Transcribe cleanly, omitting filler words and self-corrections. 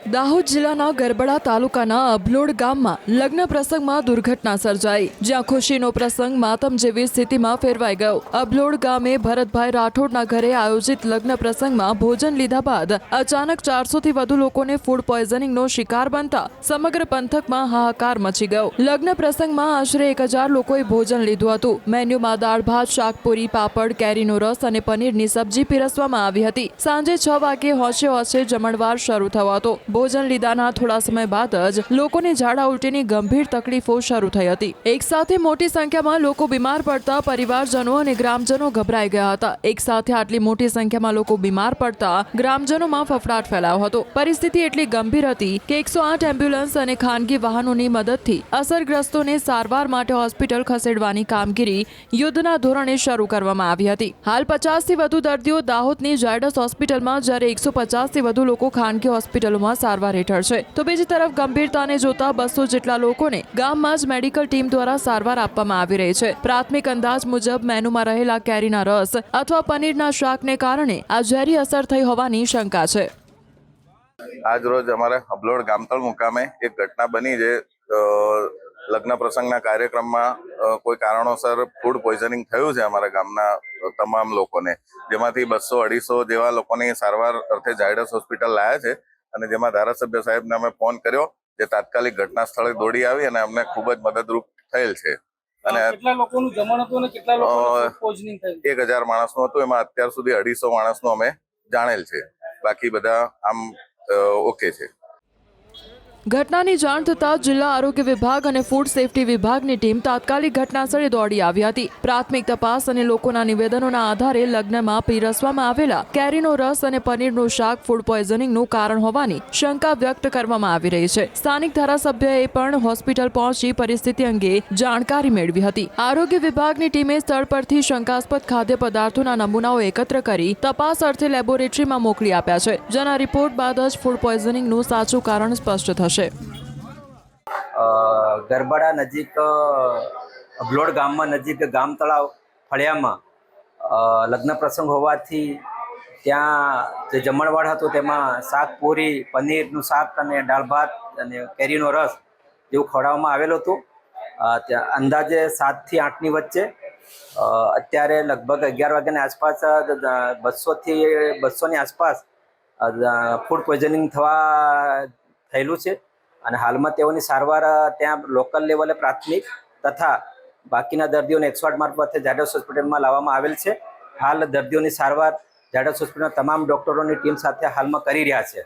દાહોદ જિલ્લાના ગરબડા તાલુકાના અભલોડ ગામમાં લગ્ન પ્રસંગમાં દુર્ઘટના સર્જાઈ, જ્યાં ખુશીનો પ્રસંગ માતમ જેવી સ્થિતિમાં ફેરવાઈ ગયો। અભલોડ ગામે ભરતભાઈ રાઠોડના ઘરે આયોજિત લગ્ન પ્રસંગમાં ભોજન લીધા બાદ અચાનક 400થી વધુ લોકોને ફૂડ પોઈઝનિંગનો શિકાર બનતા સમગ્ર પંથકમાં હાહાકાર મચી ગયો। લગ્ન પ્રસંગમાં આશરે 1000 લોકોએ ભોજન લીધું હતું। મેન્યુમાં દાળ ભાત, શાકપુરી, પાપડ, કેરીનો રસ અને પનીરની સબ્જી પીરસવામાં આવી હતી। સાંજે 6 વાગે હોંશે જમણવાર શરૂ થયો હતો। ભોજન લીધાના થોડા સમય બાદ જ લોકોને ઝાડા ઉલટીની ગંભીર તકલીફો શરૂ થઈ હતી। એક સાથે મોટી સંખ્યામાં લોકો બીમાર પડતા પરિવારજનો અને ગ્રામજનો ગભરાઈ ગયા હતા। એક સાથે આટલી મોટી સંખ્યામાં લોકો બીમાર પડતા ગ્રામજનોમાં ફફડાટ ફેલાયો હતો। પરિસ્થિતિ એટલી ગંભીર હતી કે 108 એમ્બ્યુલન્સ અને ખાનગી વાહનોની મદદથી અસરગ્રસ્તોને સારવાર માટે હોસ્પિટલ ખસેડવાની કામગીરી યુદ્ધના ધોરણે શરૂ કરવામાં આવી હતી। હાલ 50થી વધુ દર્દીઓ દાહોદની ઝાયડસ હોસ્પિટલમાં, જ્યારે 150થી વધુ લોકો ખાનગી હોસ્પિટલોમાં સારવાર હેઠળ છે। તો બીજી તરફ ગંભીરતાને જોતા 200 જેટલા લોકોને ગામમાં જ મેડિકલ ટીમ દ્વારા સારવાર આપવામાં આવી રહી છે। પ્રાથમિક અંદાજ મુજબ મેનુમાં રહેલા કેરીના રસ અથવા પનીરના શાકને કારણે આ ઝેરી અસર થઈ હોવાની શંકા છે। આજ રોજ અમારે અભલોડ ગામતળ મુકામે એક ઘટના બની જે લગ્ન પ્રસંગના કાર્યક્રમમાં કોઈ કારણોસર ફૂડ પોઈઝનિંગ થયું છે અમારા ગામના તમામ લોકોને, જેમાંથી 200-250 જેવા લોકોની સારવાર અર્થે ઝાયડસ હોસ્પિટલ લાયા છે। અને જેમાં ધારાસભ્ય સાહેબને અમે ફોન કર્યો, જે તાત્કાલિક ઘટના સ્થળે દોડી આવી અને અમને ખૂબ જ મદદરૂપ થયેલ છે। અને કેટલા લોકોનું જમણ હતું અને કેટલા લોકોનું પોઈઝનિંગ થયું? 1000 માણસનું હતું, એમાં અત્યાર સુધી 250 માણસનું અમે જાણેલ છે, બાકી બધા આમ ઓકે છે। ઘટનાની જાણ થતાં જિલ્લા આરોગ્ય વિભાગ અને ફૂડ સેફટી વિભાગની ટીમ તાત્કાલિક ઘટનાસ્થળે દોડી આવી હતી। પ્રાથમિક તપાસ અને લોકોના નિવેદનોના આધારે લગ્નમાં પીરસવામાં આવેલા કેરીનો રસ અને પનીરનું શાક ફૂડ પોઈઝનિંગનું કારણ હોવાની શંકા વ્યક્ત કરવામાં આવી રહી છે। સ્થાનિક ધારાસભ્યએ પણ હોસ્પિટલ પહોંચી પરિસ્થિતિ અંગે જાણકારી મેળવી હતી। આરોગ્ય વિભાગની ટીમે સ્થળ પરથી શંકાસ્પદ ખાદ્ય પદાર્થોના નમૂનાઓ એકત્ર કરી તપાસ અર્થે લેબોરેટરીમાં મોકલી આપ્યા છે, જેના રિપોર્ટ બાદ જ ફૂડ પોઈઝનિંગનું સાચું કારણ સ્પષ્ટ થશે। ગરબડા નજીક અભલોડ ગામમાં નજીક ગામ તળાવ ફળિયામાં લગ્ન પ્રસંગ હોવાથી ત્યાં જે જમણવાર હતું તેમાં શાક, પૂરી, પનીરનું શાક અને દાળ ભાત અને કેરીનો રસ જેવું ખવડાવવામાં આવેલું હતું। ત્યાં અંદાજે 7થી 8ની વચ્ચે અત્યારે લગભગ 11 વાગ્યાની આસપાસ 200ની આસપાસ ફૂડ પોઈઝનિંગ થયેલું છે। અને હાલમાં તેઓની સારવાર ત્યાં લોકલ લેવલે પ્રાથમિક તથા બાકીના દર્દીઓને 108 મારફતે ઝાયડસ હોસ્પિટલમાં લાવવામાં આવેલ છે। હાલ દર્દીઓની સારવાર ઝાયડસ હોસ્પિટલના તમામ ડૉક્ટરોની ટીમ સાથે હાલમાં કરી રહ્યા છે।